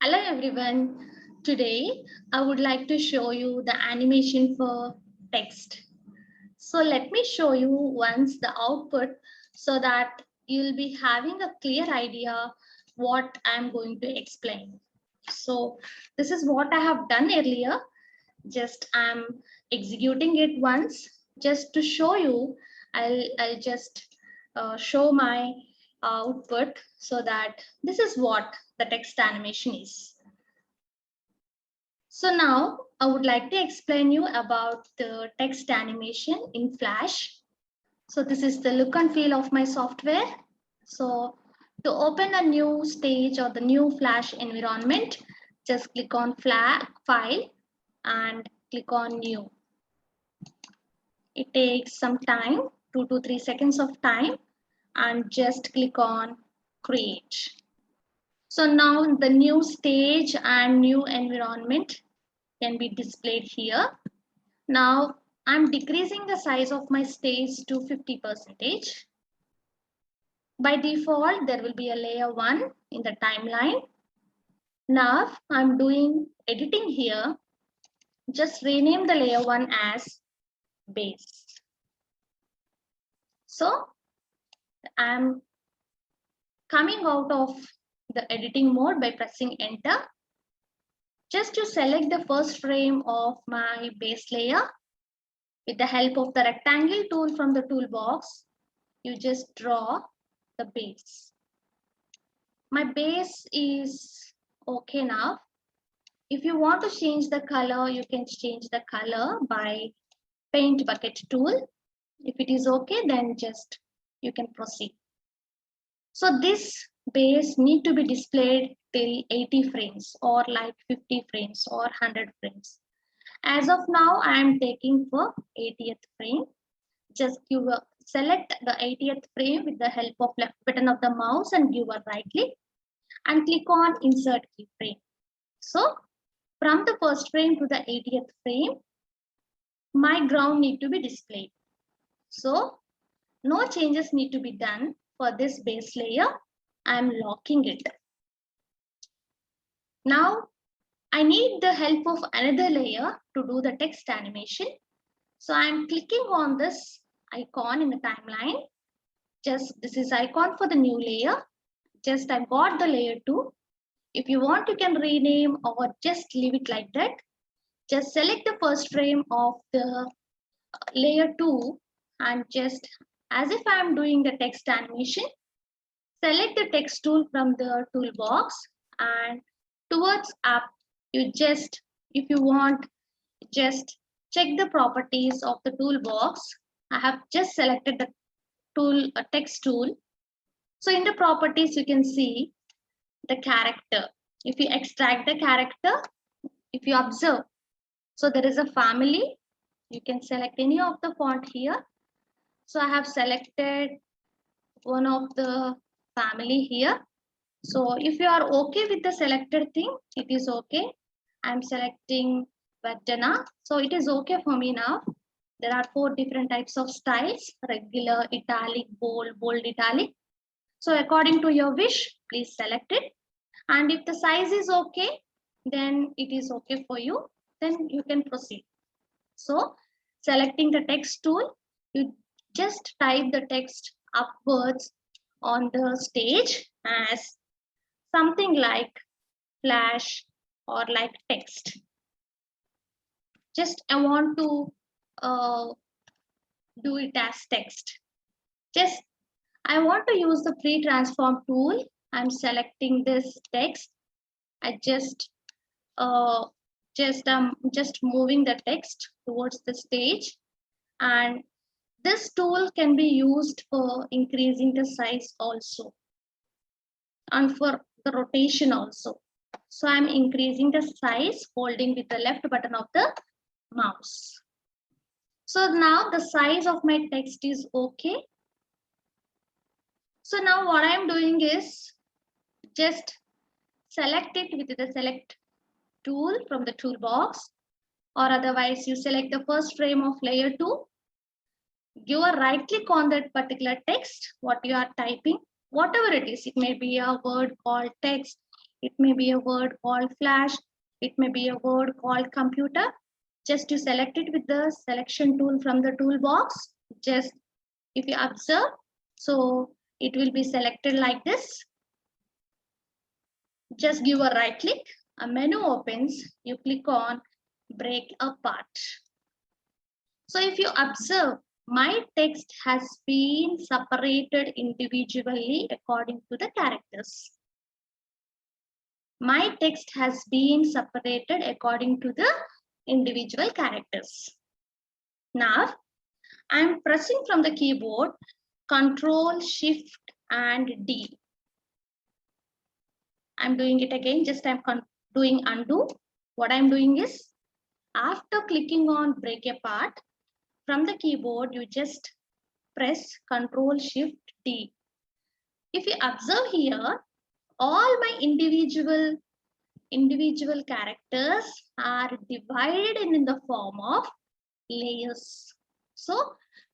Hello everyone. Today I would like to show you the animation for text. So let me show you once the output so that you'll be having a clear idea what I'm going to explain. So this is what I have done earlier. Just I'm executing it once just to show you. I'll just show my output so that this is what the text animation is. So now I would like to explain you about the text animation in Flash. So this is the look and feel of my software. So to open a new stage or the new Flash environment, just click on File and click on New. It takes some time, 2 to 3 seconds of time, and just click on Create. So now the new stage and new environment can be displayed here. Now I'm decreasing the size of my stage to 50%. By default, there will be a layer 1 in the timeline. Now I'm doing editing here. Just rename the layer 1 as base. So I'm coming out of the editing mode by pressing enter. Just to select the first frame of my base layer, with the help of the rectangle tool from the toolbox, you just draw the base. My base is okay now. If you want to change the color, you can change the color by paint bucket tool. If it is okay, then just you can proceed. So this base need to be displayed till 80 frames or like 50 frames or 100 frames. As of now, I am taking for 80th frame. Just select the 80th frame with the help of left button of the mouse and give a right click and click on insert keyframe. So from the first frame to the 80th frame, my ground need to be displayed. So no changes need to be done for this base layer. I am locking it. Now I need the help of another layer to do the text animation. So I am clicking on this icon in the timeline. Just this is icon for the new layer. Just I got the layer 2. If you want, you can rename or just leave it like that. Just select the first frame of the layer 2 and just as if I am doing the text animation, select the text tool from the toolbox and towards up, you just, if you want, just check the properties of the toolbox. I have just selected the tool, text tool. So in the properties, you can see the character. If you extract the character, if you observe, so there is a family. You can select any of the font here. So I have selected one of the family here. So if you are okay with the selected thing, it is okay. I'm selecting Vedana. So it is okay for me now. There are 4 different types of styles: regular, italic, bold, bold, italic. So according to your wish, please select it. And if the size is okay, then it is okay for you. Then you can proceed. So selecting the text tool, you just type the text upwards on the stage as something like flash or like text. Just I want to do it as text. Just I want to use the pre-transform tool. I'm selecting this text. I just just moving the text towards the stage, and this tool can be used for increasing the size also and for the rotation also. So I'm increasing the size holding with the left button of the mouse. So now the size of my text is okay. So now what I'm doing is just select it with the select tool from the toolbox, or otherwise you select the first frame of layer 2, give a right click on that particular text what you are typing, whatever it is. It may be a word called text, It may be a word called flash. It may be a word called computer. Just to select it with the selection tool from the toolbox. Just if you observe, so it will be selected like this. Just give a right click, a menu opens, you click on break apart. So if you observe, my text has been separated individually according to the characters. My text has been separated according to the individual characters. Now, I'm pressing from the keyboard Control, Shift, and D. I'm doing it again, just I'm doing undo. What I'm doing is, after clicking on break apart, from the keyboard, you just press Control, Shift, D. If you observe here, all my individual characters are divided in the form of layers. So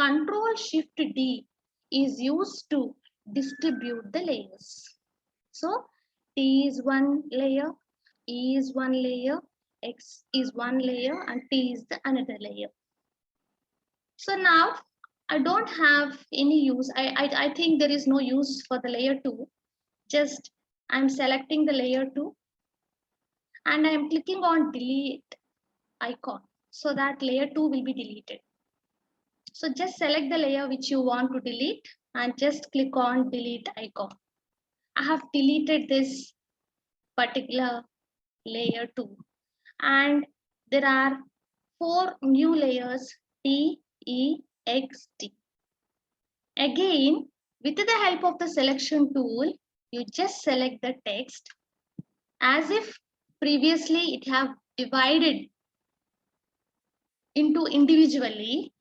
Control Shift D is used to distribute the layers. So T is one layer, E is one layer, X is one layer, and T is the another layer. So now I don't have any use. I think there is no use for the layer 2. Just I'm selecting the layer 2 and I'm clicking on delete icon so that layer 2 will be deleted. So just select the layer which you want to delete and just click on delete icon. I have deleted this particular layer 2 and there are 4 new layers T, E, X, T. Again, with the help of the selection tool, you just select the text as if previously it have divided into individually.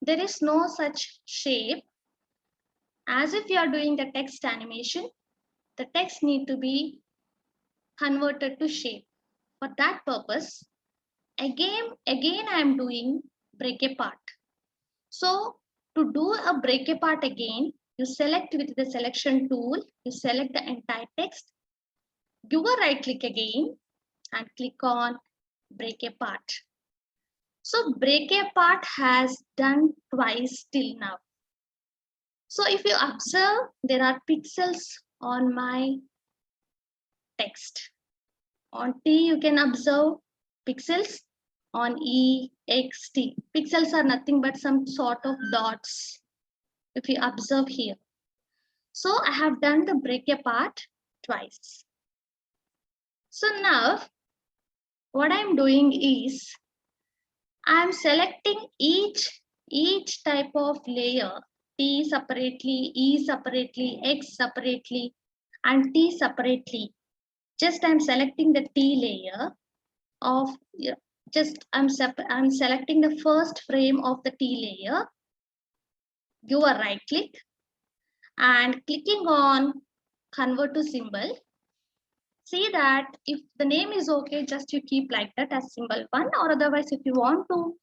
There is no such shape. As if you are doing the text animation, the text need to be converted to shape. For that purpose, again I am doing break apart. So to do a break apart again, you select with the selection tool, you select the entire text, give a right click again and click on break apart. So break apart has done twice till now. So if you observe, there are pixels on my text. On T, you can observe pixels. On E, X, T. Pixels are nothing but some sort of dots. If you observe here. So I have done the break apart twice. So now what I'm doing is I'm selecting each type of layer, T separately, E separately, X separately, and T separately. Just I'm selecting the T layer of I'm selecting the first frame of the T layer. Give a right click and clicking on convert to symbol. See that if the name is okay, just you keep like that as symbol 1, or otherwise if you want to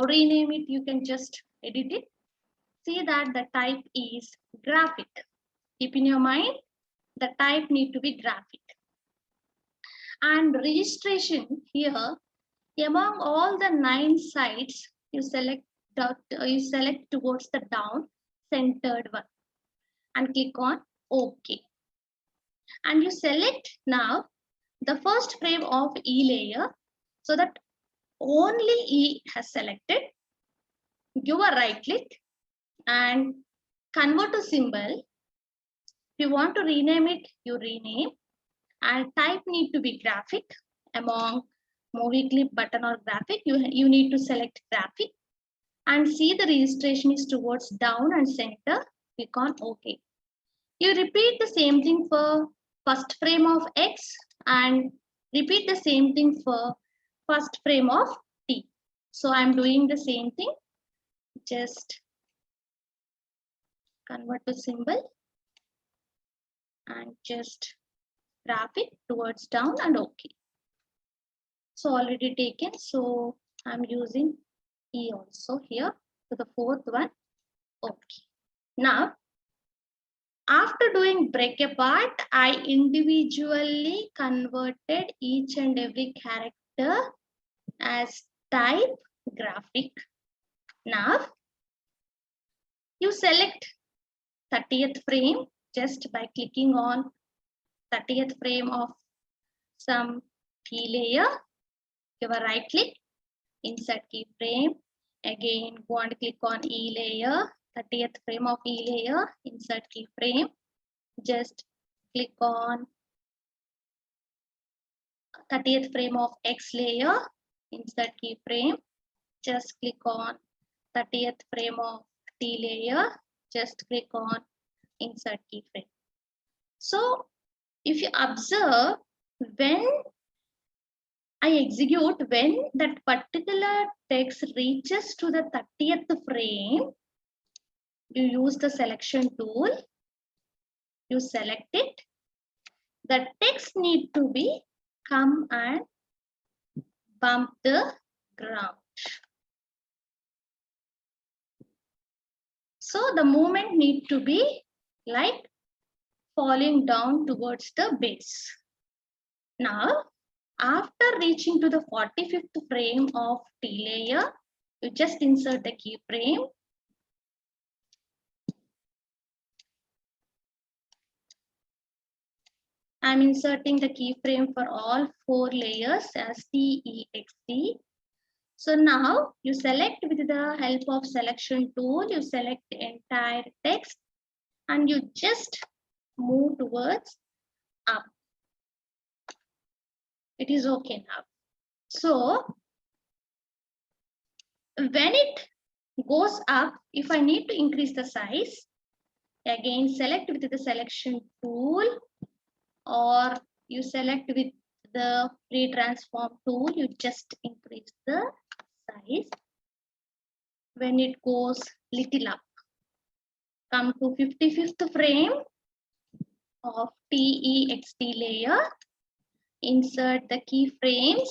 rename it, you can just edit it. See that the type is graphic. Keep in your mind, the type need to be graphic. And registration here, among all the 9 sites, you select towards the down centered one and click on OK. And you select now the first frame of E layer so that only E has selected. Give a right click and convert to symbol. If you want to rename it, you rename, and type need to be graphic. Among movie clip, button, or graphic, you need to select graphic and see the registration is towards down and center. Click on OK. You repeat the same thing for first frame of X and repeat the same thing for first frame of T. So I'm doing the same thing. Just convert to symbol and just graphic towards down and OK. So already taken. So I'm using E also here for the fourth one. OK. Now After doing break apart, I individually converted each and every character as type graphic. Now, you select 30th frame just by clicking on 30th frame of some key layer. Give a right click, insert keyframe. Again, go and click on E layer, 30th frame of E layer, insert keyframe. Just click on 30th frame of X layer, insert keyframe. Just click on 30th frame of T layer, just click on insert keyframe. So if you observe, when I execute, when that particular text reaches to the 30th frame, you use the selection tool, you select it, the text need to be come and bump the ground. So the movement need to be like falling down towards the base. Now, after reaching to the 45th frame of T layer, you just insert the keyframe. I'm inserting the keyframe for all 4 layers as TEXT. So now you select with the help of selection tool, you select the entire text and you just move towards up. It is okay now. So when it goes up, if I need to increase the size, again select with the selection tool, or you select with the free transform tool, you just increase the size. When it goes little up, come to 55th frame of TEXT layer, insert the keyframes.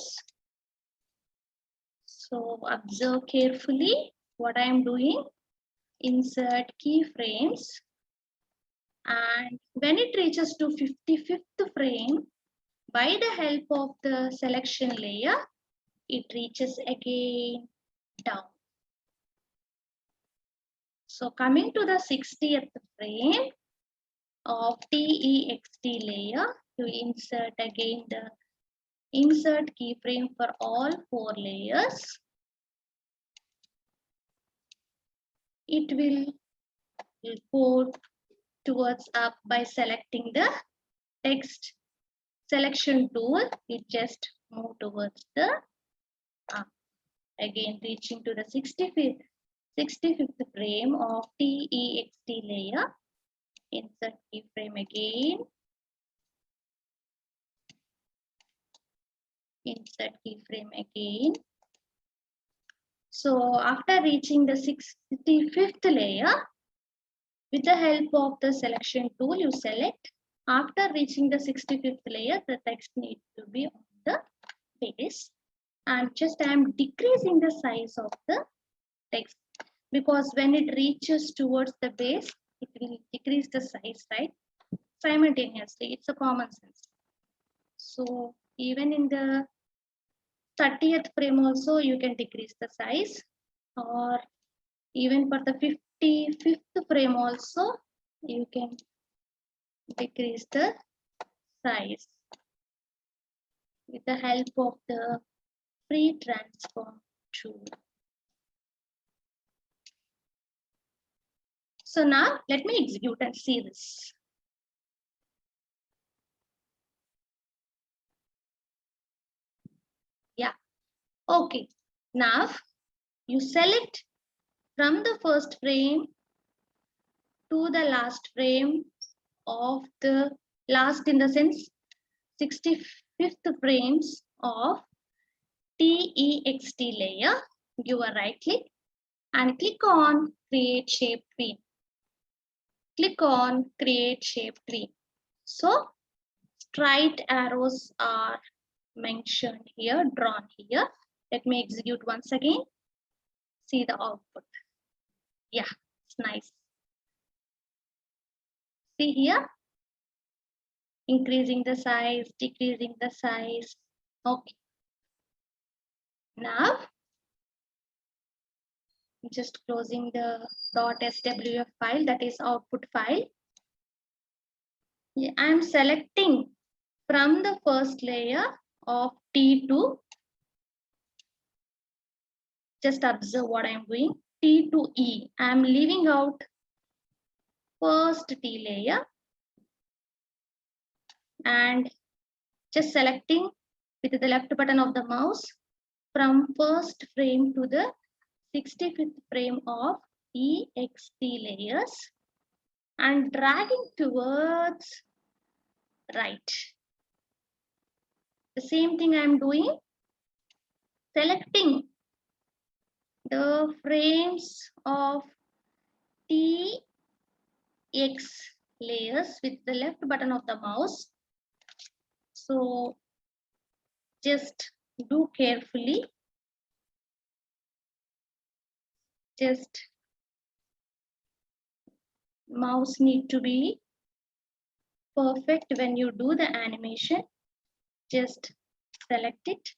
So observe carefully what I am doing. Insert keyframes, and when it reaches to 55th frame, by the help of the selection layer, it reaches again down. So coming to the 60th frame of TEXT layer, you insert again the insert keyframe for all 4 layers. It will go towards up by selecting the text selection tool. You just move towards the up. Again, reaching to the 65th frame of TEXT layer. Insert keyframe again. Insert keyframe again. So after reaching the 65th layer, with the help of the selection tool, you select. After reaching the 65th layer, the text needs to be on the base. And just I am decreasing the size of the text, because when it reaches towards the base, it will decrease the size, right? Simultaneously, it's a common sense. So even in the 30th frame also, you can decrease the size, or even for the 55th frame also, you can decrease the size with the help of the free transform tool. So now let me execute and see this. Yeah, okay. Now you select from the first frame to the last frame of the last, in the sense 65th frames of TEXT layer. Give a right click and click on create shape tree. Click on create shape tree. So straight arrows are mentioned here, drawn here. Let me execute once again. See the output. Yeah, it's nice. See here, increasing the size, decreasing the size. Okay. Now, just closing the .swf file, that is output file. I'm selecting from the first layer of T2. Just observe what I'm doing. T to E. I'm leaving out first T layer and just selecting with the left button of the mouse from first frame to the 65th frame of EXT layers and dragging towards right. The same thing I'm doing, selecting the frames of TX layers with the left button of the mouse. So just do carefully. Just mouse need to be perfect when you do the animation. Just select it.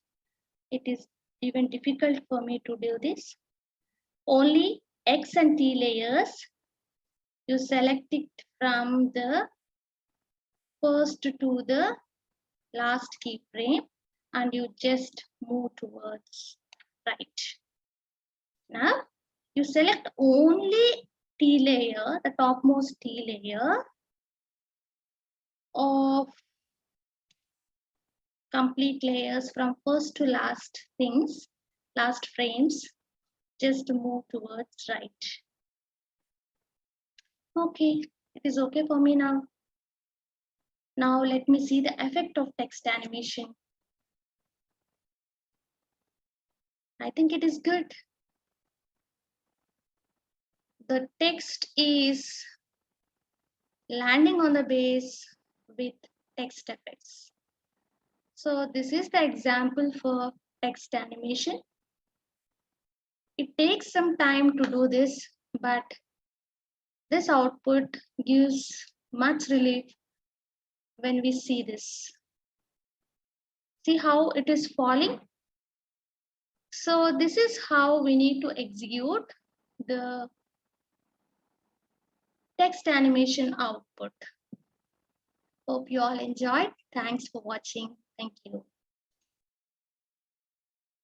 It is even difficult for me to do this. Only X and T layers, you select it from the first to the last keyframe and you just move towards right. Now you select only T layer, the topmost T layer of complete layers from first to last things, last frames, just move towards right. Okay, it is okay for me now. Now let me see the effect of text animation. I think it is good. The text is landing on the base with text effects. So this is the example for text animation. It takes some time to do this, but this output gives much relief when we see this. See how it is falling? So this is how we need to execute the text animation output. Hope you all enjoyed. Thanks for watching. Thank you.